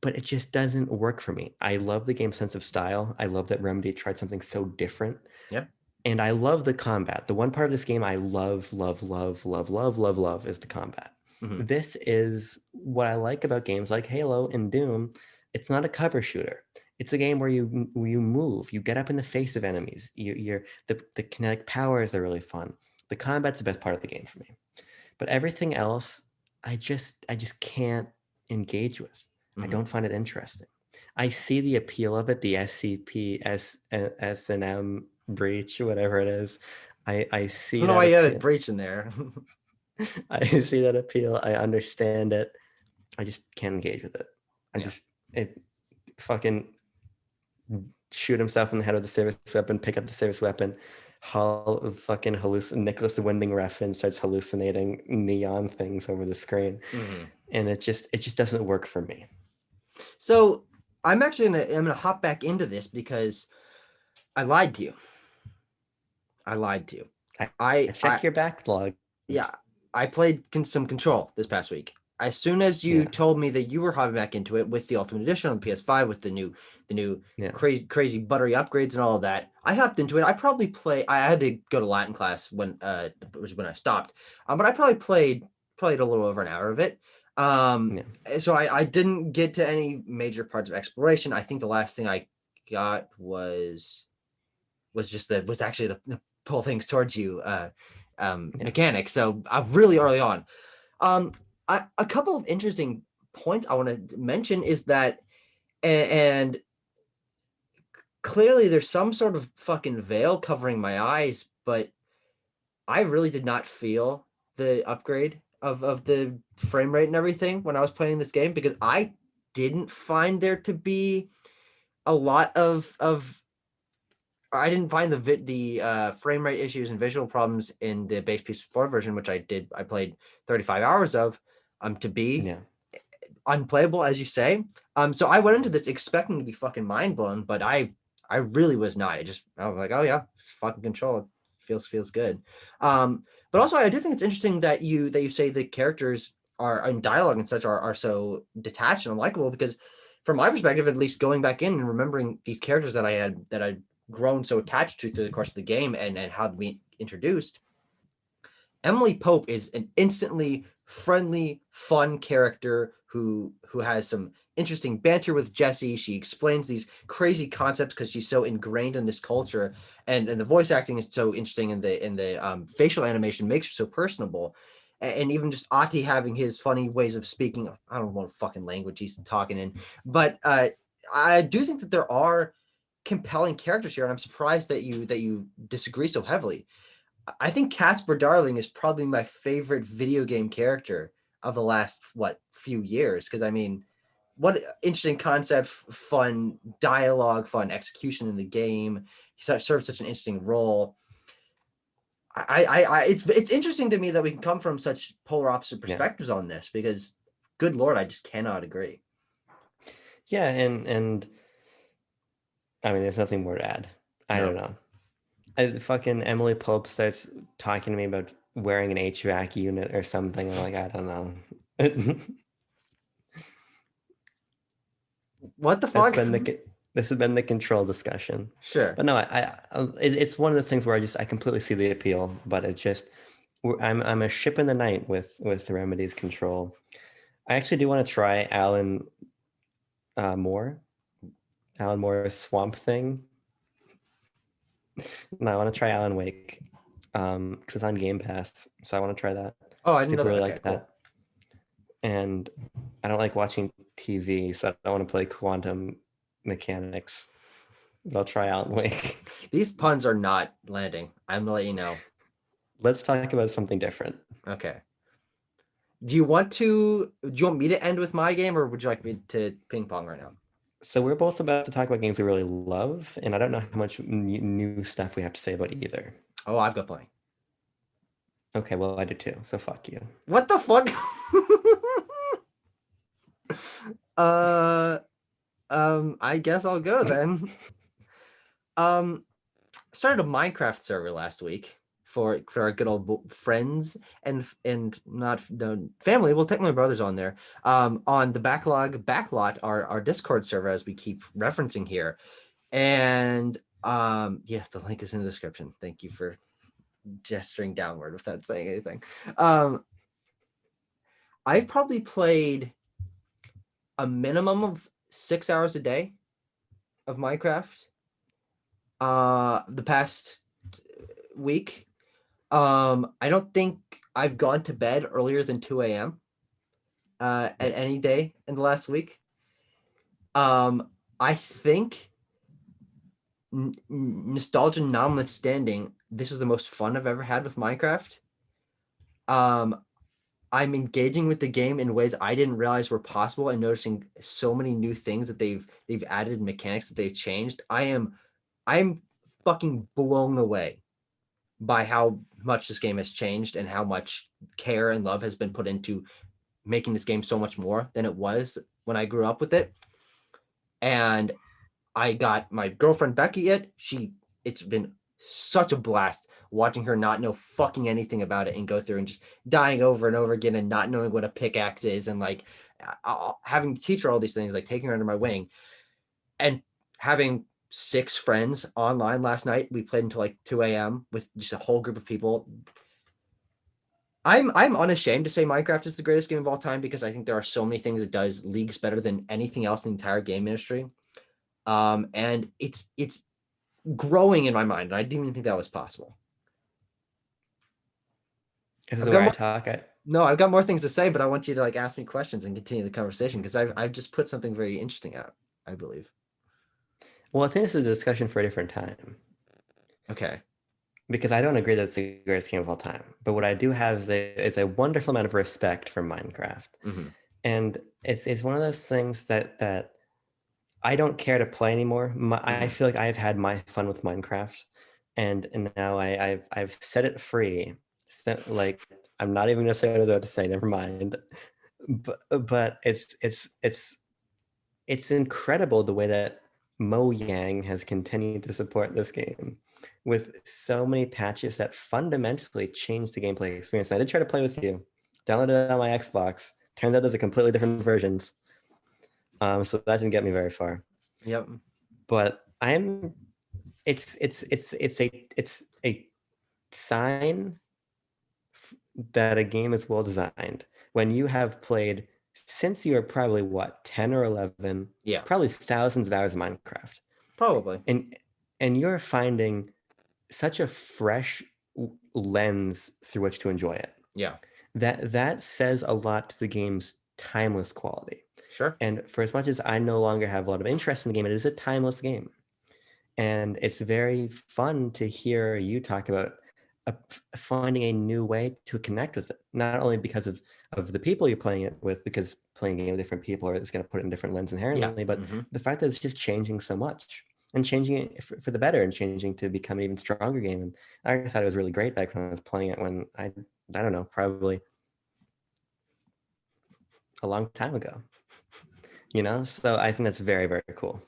But it just doesn't work for me. I love the game's sense of style. I love that Remedy tried something so different. Yeah. And I love the combat. The one part of this game I love, love, love, love, love, love, love is the combat. Mm-hmm. This is what I like about games like Halo and Doom. It's not a cover shooter. It's a game where you move, you get up in the face of enemies. The kinetic powers are really fun. The combat's the best part of the game for me. But everything else, I just can't engage with. I Mm-hmm. don't find it interesting. I see the appeal of it, the SCP, S&M breach, whatever it is. I I see don't know that why you had a appeal. breach in there. I see that appeal. I understand it. I just can't engage with it. Yeah. It fucking shoot himself in the head with the service weapon, pick up the service weapon, fucking Nicholas Winding Refn starts hallucinating neon things over the screen. Mm-hmm. And it just doesn't work for me. So I'm gonna hop back into this because I lied to you. I checked your backlog. Yeah, I played some Control this past week. As soon as you told me that you were hopping back into it with the Ultimate Edition on the PS5 with the new crazy buttery upgrades and all of that, I hopped into it. I had to go to Latin class when was when I stopped. But I probably played a little over an hour of it. So I didn't get to any major parts of exploration. I think the last thing I got was actually the pull things towards you mechanics. So really early on. A couple of interesting points I want to mention is that, and clearly there's some sort of fucking veil covering my eyes, but I really did not feel the upgrade of the frame rate and everything when I was playing this game, because I didn't find there to be a lot of I didn't find the frame rate issues and visual problems in the base PS4 version, which I played 35 hours of, to be unplayable, as you say. So I went into this expecting to be fucking mind blown, but I really was not. I was like, oh yeah, it's fucking Control. It feels good. But also I do think it's interesting that you say the characters are in dialogue and such are so detached and unlikable, because from my perspective, at least, going back in and remembering these characters that I'd grown so attached to through the course of the game and how to be introduced, Emily Pope is an instantly friendly, fun character who has some interesting banter with Jesse. She explains these crazy concepts because she's so ingrained in this culture, and the voice acting is so interesting, and the facial animation makes her so personable. And even just Ati having his funny ways of speaking. I don't know what fucking language he's talking in, but I do think that there are compelling characters here, and I'm surprised that you disagree so heavily. I think Casper Darling is probably my favorite video game character of the last few years, because I mean, what interesting concept, fun dialogue, fun execution in the game. He serves such an interesting role. It's interesting to me that we can come from such polar opposite perspectives on this, because good Lord, I just cannot agree. Yeah, and I mean, there's nothing more to add. I don't know. Fucking Emily Pope starts talking to me about wearing an HVAC unit or something. I'm like, I don't know. What the fuck? This has been the Control discussion. Sure. But no, it's one of those things where I completely see the appeal, but it just, I'm a ship in the night with Remedy's Control. I actually do want to try Alan Moore's Swamp Thing. No, I want to try Alan Wake because it's on Game Pass, so I want to try that. Oh, I didn't know that. Really Okay, like cool. that. And I don't like watching TV, so I don't want to play Quantum Mechanics. But I'll try Alan Wake. These puns are not landing. I'm gonna let you know. Let's talk about something different. Okay. Do you want me to end with my game, or would you like me to ping pong right now? So we're both about to talk about games we really love, and I don't know how much new stuff we have to say about either. Oh, I've got plenty. Okay, well, I do too, so fuck you. What the fuck? I guess I'll go then. Started a Minecraft server last week for our good old friends and not no, family. We'll take my brothers on there. On the backlot, our Discord server, as we keep referencing here. And yes, the link is in the description. Thank you for gesturing downward without saying anything. I've probably played a minimum of 6 hours a day of Minecraft the past week. I don't think I've gone to bed earlier than 2 a.m. At any day in the last week. I think nostalgia notwithstanding, this is the most fun I've ever had with Minecraft. I'm engaging with the game in ways I didn't realize were possible, and noticing so many new things that they've added, mechanics that they've changed. I'm fucking blown away by how much this game has changed and how much care and love has been put into making this game so much more than it was when I grew up with it. And I got my girlfriend Becky it's been such a blast watching her not know fucking anything about it and go through and just dying over and over again and not knowing what a pickaxe is, and like having to teach her all these things, like taking her under my wing and having 6 friends online last night. We played until like 2 a.m. with just a whole group of people. I'm unashamed to say Minecraft is the greatest game of all time, because I think there are so many things it does leagues better than anything else in the entire game industry. And it's growing in my mind, and I didn't even think that was possible. This is where I talk. No, I've got more things to say, but I want you to like ask me questions and continue the conversation, because I've just put something very interesting out, I believe. Well, I think this is a discussion for a different time. Okay. Because I don't agree that it's the greatest game of all time. But what I do have is a wonderful amount of respect for Minecraft. Mm-hmm. And it's one of those things that I don't care to play anymore. I feel like I've had my fun with Minecraft, and now I've set it free. So, like, I'm not even gonna say what I was about to say. Never mind. But it's incredible the way that Mojang has continued to support this game with so many patches that fundamentally change the gameplay experience. And I did try to play with you, downloaded it on my Xbox. Turns out there's a completely different versions. So that didn't get me very far. Yep. But it's a sign that a game is well designed when you have played since you were probably what, 10 or 11, probably thousands of hours of Minecraft. Probably. And you're finding such a fresh lens through which to enjoy it. Yeah. That says a lot to the game's timeless quality. Sure. And for as much as I no longer have a lot of interest in the game, it is a timeless game. And it's very fun to hear you talk about finding a new way to connect with it, not only because of the people you're playing it with, because playing a game with different people is going to put it in a different lens inherently, but the fact that it's just changing so much and changing it for the better and changing to become an even stronger game. And I thought it was really great back when I was playing it, when I don't know, probably a long time ago, so I think that's very, very cool.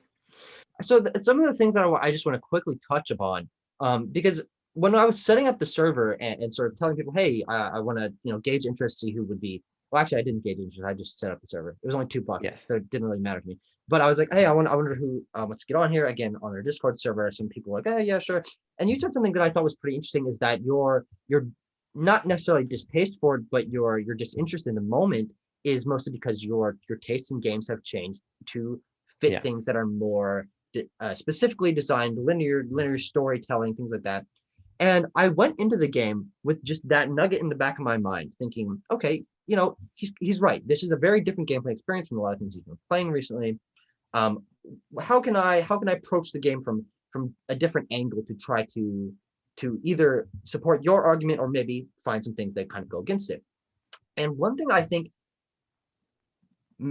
So some of the things that I just want to quickly touch upon, because when I was setting up the server and sort of telling people, hey, I want to gauge interest, see who would be. Well, actually, I didn't gauge interest. I just set up the server. It was only $2, so it didn't really matter to me. But I was like, hey, I wonder who wants to get on here again on our Discord server. Some people were like, hey, yeah, sure. And you said something that I thought was pretty interesting, is that you're not necessarily distaste for it, but your disinterest in the moment is mostly because your tastes in games have changed to fit things that are more specifically designed, linear storytelling, things like that. And I went into the game with just that nugget in the back of my mind, thinking, okay, he's right. This is a very different gameplay experience from a lot of things he's been playing recently. How can I approach the game from a different angle to try to either support your argument or maybe find some things that kind of go against it? And one thing I think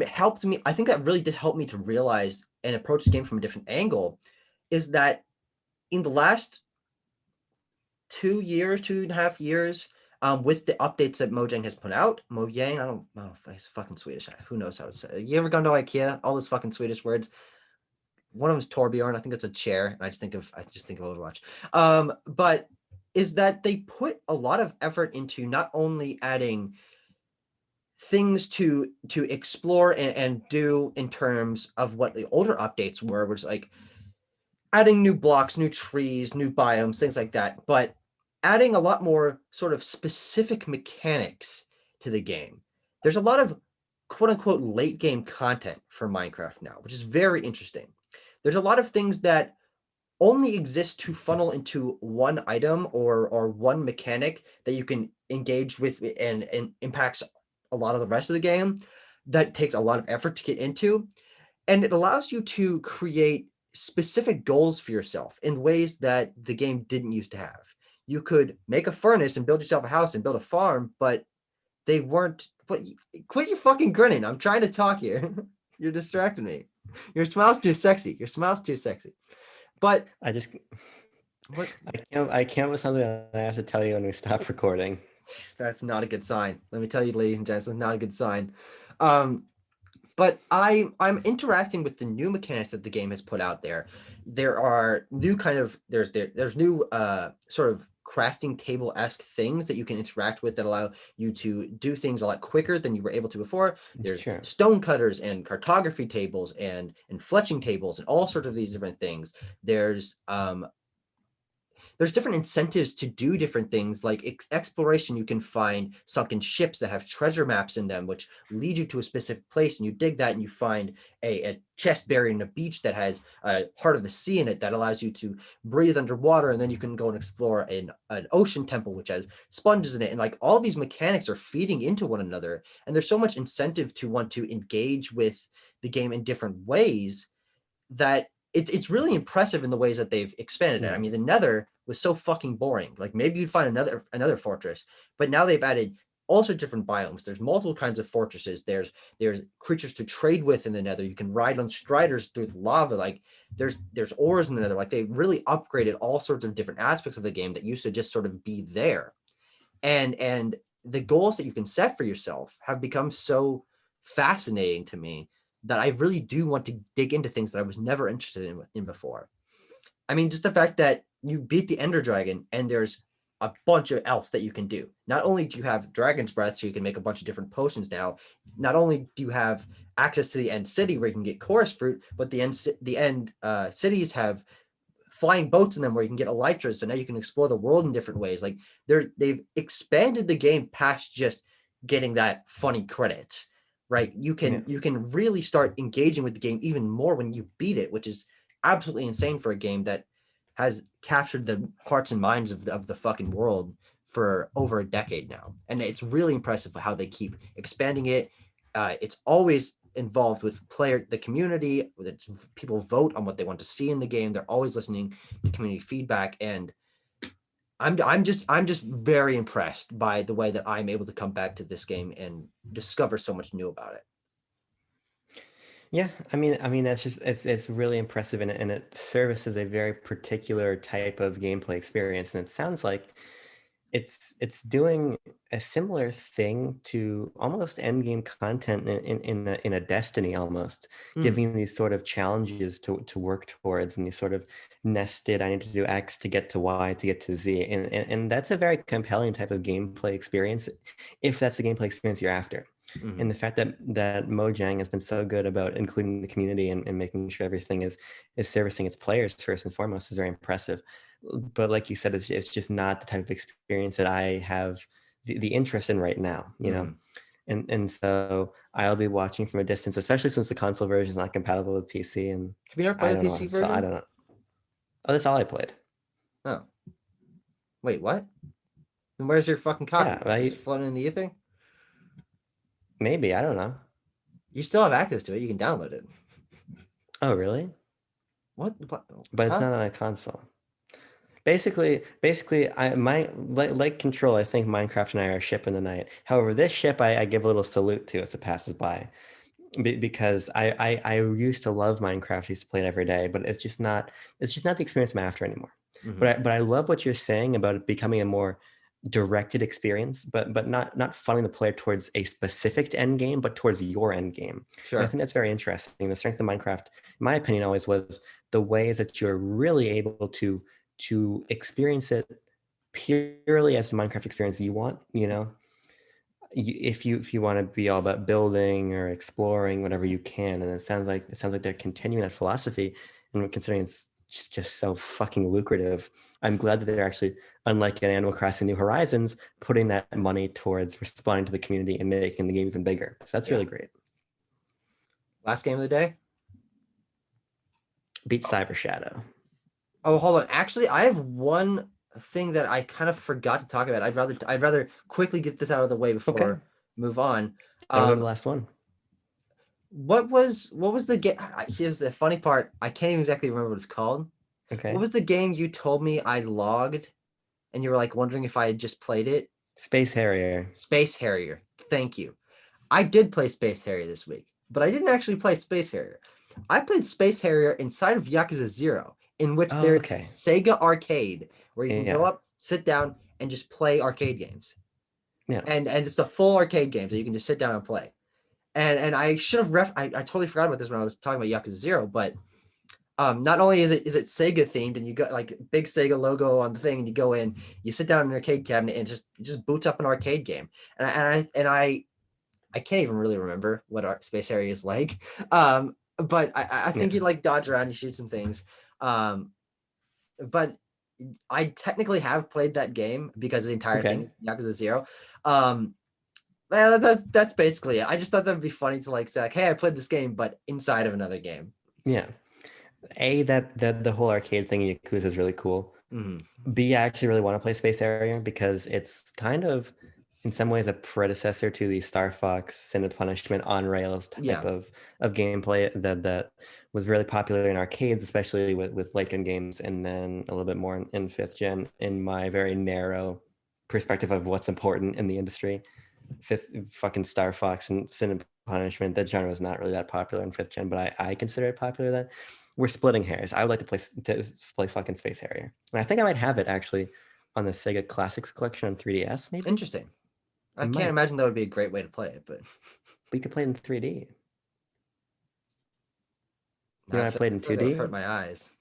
helped me, I think that really did help me to realize and approach the game from a different angle, is that in the last 2.5 years, with the updates that Mojang has put out, I don't know if it's fucking Swedish. Who knows how to say it. You ever gone to IKEA? All those fucking Swedish words. one of them is Torbjorn. I think that's a chair. And I just think of Overwatch. But is that they put a lot of effort into not only adding things to explore and do in terms of what the older updates were, which like adding new blocks, new trees, new biomes, things like that, but adding a lot more sort of specific mechanics to the game. There's a lot of quote unquote late game content for Minecraft now, which is very interesting. There's a lot of things that only exist to funnel into one item or one mechanic that you can engage with and impacts a lot of the rest of the game that takes a lot of effort to get into. And it allows you to create specific goals for yourself in ways that the game didn't used to have. You could make a furnace and build yourself a house and build a farm, but they weren't. But quit your fucking grinning. I'm trying to talk here. You're distracting me. Your smile's too sexy. Your smile's too sexy. But I just what? I can't with something that I have to tell you when we stop recording. That's not a good sign. Let me tell you, ladies and gents, that's not a good sign. But I'm interacting with the new mechanics that the game has put out there. There are new kind of there's new sort of crafting table-esque things that you can interact with that allow you to do things a lot quicker than you were able to before. There's stone cutters and cartography tables and fletching tables and all sorts of these different things. There's different incentives to do different things like exploration. You can find sunken ships that have treasure maps in them, which lead you to a specific place, and you dig that and you find a chest buried in a beach that has a heart of the sea in it that allows you to breathe underwater. And then you can go and explore an ocean temple, which has sponges in it. And like all these mechanics are feeding into one another. And there's so much incentive to want to engage with the game in different ways that it's really impressive in the ways that they've expanded it. I mean, the Nether was so fucking boring. Like maybe you'd find another fortress, but now they've added all sorts of different biomes. There's multiple kinds of fortresses. There's creatures to trade with in the Nether. You can ride on striders through the lava. Like there's ores in the Nether. Like they really upgraded all sorts of different aspects of the game that used to just sort of be there. And the goals that you can set for yourself have become so fascinating to me that I really do want to dig into things that I was never interested in before. I mean, just the fact that you beat the Ender Dragon and there's a bunch of else that you can do. Not only do you have Dragon's Breath, so you can make a bunch of different potions now, not only do you have access to the End City where you can get Chorus Fruit, but the end cities have flying boats in them where you can get elytras, so now you can explore the world in different ways. Like they've expanded the game past just getting that funny credits. Right, you can really start engaging with the game even more when you beat it, which is absolutely insane for a game that has captured the hearts and minds of the fucking world for over a decade now. And it's really impressive how they keep expanding it. It's always involved with the community. People vote on what they want to see in the game. They're always listening to community feedback, and I'm just very impressed by the way that I'm able to come back to this game and discover so much new about it. Yeah, I mean that's just it's really impressive, and it services a very particular type of gameplay experience, and it sounds like it's doing a similar thing to almost end game content in a Destiny almost, giving these sort of challenges to work towards, and these sort of nested, I need to do X to get to Y to get to Z, and that's a very compelling type of gameplay experience if that's the gameplay experience you're after. And the fact that Mojang has been so good about including the community and making sure everything is servicing its players first and foremost is very impressive. But like you said, it's just not the type of experience that I have the interest in right now, you know? And so I'll be watching from a distance, especially since the console version is not compatible with PC. And have you never played the PC version? So I don't know. Oh, that's all I played. Oh. Wait, what? Then where's your fucking copy? Yeah, right. Just floating in the ether? Maybe, I don't know. You still have access to it. You can download it. Oh, really? What? But it's not on a console. Basically, like Control, I think Minecraft and I are a ship in the night. However, this ship I give a little salute to as it passes by, because I used to love Minecraft, I used to play it every day, but it's just not the experience I'm after anymore. But I love what you're saying about it becoming a more directed experience, but not funneling the player towards a specific end game, but towards your end game. Sure. And I think that's very interesting. The strength of Minecraft, in my opinion, always was the ways that you're really able to experience it purely as the Minecraft experience you want. If you want to be all about building or exploring, whatever you can, and it sounds like they're continuing that philosophy, and considering it's just so fucking lucrative, I'm glad that they're actually, unlike in Animal Crossing New Horizons, putting that money towards responding to the community and making the game even bigger. So that's really great. Last game of the day? Beat Cyber Shadow. Oh, hold on. Actually, I have one thing that I kind of forgot to talk about. I'd rather quickly get this out of the way before move on. I'll go to the last one. What was the game? Here's the funny part. I can't even exactly remember what it's called. Okay. What was the game you told me I logged and you were like wondering if I had just played it? Space Harrier. Space Harrier. Thank you. I did play Space Harrier this week, but I didn't actually play Space Harrier. I played Space Harrier inside of Yakuza 0, in which there's a Sega arcade where you can go up, sit down, and just play arcade games. Yeah. And it's a full arcade game that you can just sit down and play. And I should have I totally forgot about this when I was talking about Yakuza 0, but not only is it Sega themed, and you got like big Sega logo on the thing, and you go in, you sit down in an arcade cabinet, and it just boots up an arcade game. And I can't even really remember what Space Harrier is like. But I think you like dodge around, you shoot some things. But I technically have played that game because the entire thing is Yakuza 0. That's basically it. I just thought that would be funny to like say, like, hey, I played this game, but inside of another game. Yeah. That the whole arcade thing in Yakuza is really cool. Mm-hmm. B, I actually really want to play Space Harrier because it's kind of, in some ways, a predecessor to the Star Fox Sin and Punishment on rails type of gameplay that was really popular in arcades, especially with late gen games, and then a little bit more in 5th gen, in my very narrow perspective of what's important in the industry. Fucking Star Fox and Sin and Punishment, that genre was not really that popular in 5th gen, but I consider it popular then. We're splitting hairs. I would like to play fucking Space Harrier. And I think I might have it actually on the Sega Classics collection on 3DS, maybe. Interesting. I can't imagine that would be a great way to play it, but we could play it in 3D. You know, I played in 2D. Hurt my eyes.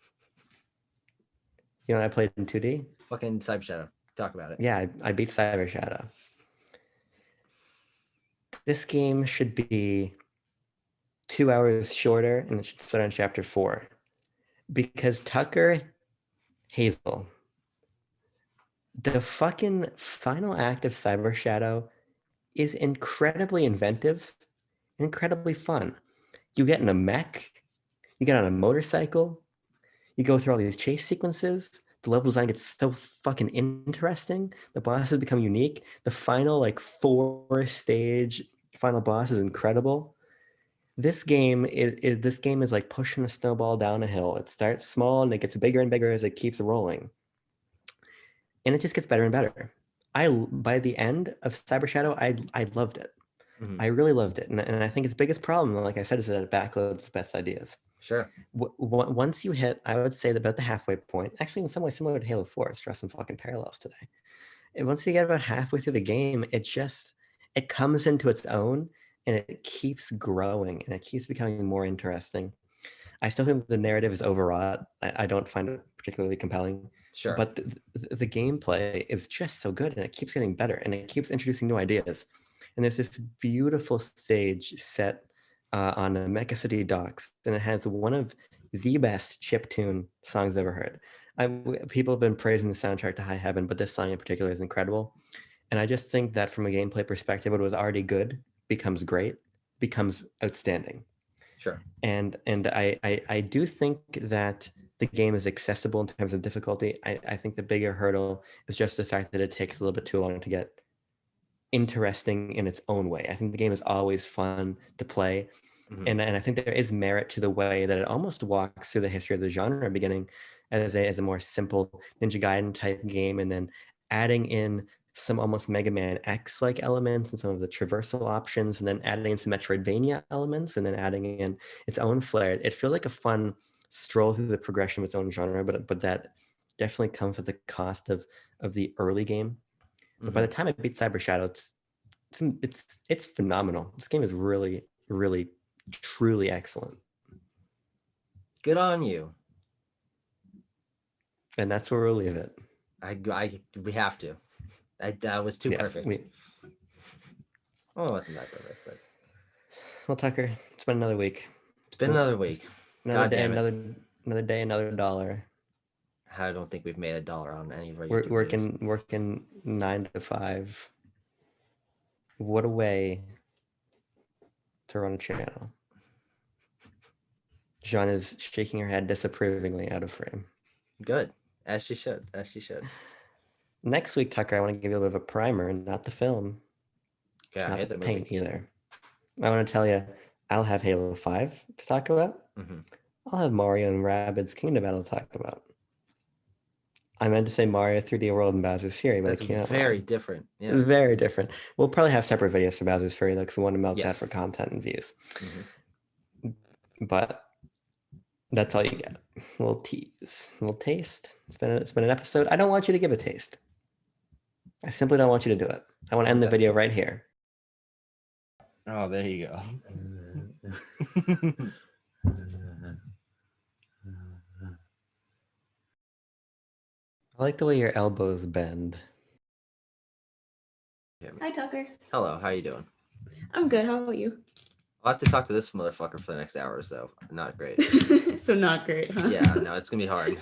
You know, I played in 2D. Fucking Cyber Shadow. Talk about it. Yeah, I beat Cyber Shadow. This game should be 2 hours shorter, and it should start on chapter 4, because Tucker Hazel, the fucking final act of Cyber Shadow is incredibly inventive, incredibly fun. You get in a mech, you get on a motorcycle, you go through all these chase sequences. The level design gets so fucking interesting. The bosses become unique. The final 4-stage final boss is incredible. This game is like pushing a snowball down a hill. It starts small and it gets bigger and bigger as it keeps rolling. And it just gets better and better. By the end of Cyber Shadow, I loved it. Mm-hmm. I really loved it. And I think its biggest problem, like I said, is that it backloads the best ideas. Sure. Once you hit, I would say, about the halfway point, actually in some way similar to Halo 4, let's draw some fucking parallels today. And once you get about halfway through the game, it comes into its own, and it keeps growing, and it keeps becoming more interesting. I still think the narrative is overwrought. I don't find it particularly compelling. Sure. But the gameplay is just so good, and it keeps getting better, and it keeps introducing new ideas. And there's this beautiful stage set on the Mecha City docks, and it has one of the best chiptune songs I've ever heard. People have been praising the soundtrack to high heaven, but this song in particular is incredible. And I just think that from a gameplay perspective, what was already good becomes great, becomes outstanding. Sure. And I do think that the game is accessible in terms of difficulty. I think the bigger hurdle is just the fact that it takes a little bit too long to get interesting in its own way. I think the game is always fun to play. Mm-hmm. And I think there is merit to the way that it almost walks through the history of the genre, beginning as a more simple Ninja Gaiden type game, and then adding in some almost Mega Man X-like elements and some of the traversal options, and then adding in some Metroidvania elements, and then adding in its own flair. It feels like a fun stroll through the progression of its own genre, but that definitely comes at the cost of the early game. But by the time I beat Cyber Shadow, it's phenomenal. This game is really, really, truly excellent. Good on you. And that's where we'll leave it. We have to. That was too perfect. Oh, it wasn't that perfect, but well, Tucker, it's been another week. It's been another week. Another day, another day, another dollar. I don't think we've made $1 on any of our We're YouTube working 9 to 5. What a way to run a channel. Jean is shaking her head disapprovingly out of frame. Good, as she should. Next week, Tucker, I want to give you a bit of a primer, not the film, not the paint either. I want to tell you, I'll have Halo 5 to talk about. I'll have Mario and Rabbids Kingdom Battle to talk about. I meant to say Mario 3D World and Bowser's Fury, but that's very different. Yeah, it's very different. We'll probably have separate videos for Bowser's Fury, because we want to milk that for content and views. But that's all you get. A little tease, a little taste. It's been an episode. I don't want you to give a taste. I simply don't want you to do it. I want to end the video right here. Oh, there you go. I like the way your elbows bend. Hi, Tucker. Hello, how you doing? I'm good. How about you? I'll have to talk to this motherfucker for the next hour or so. Not great. So not great, huh? Yeah, no, it's gonna be hard.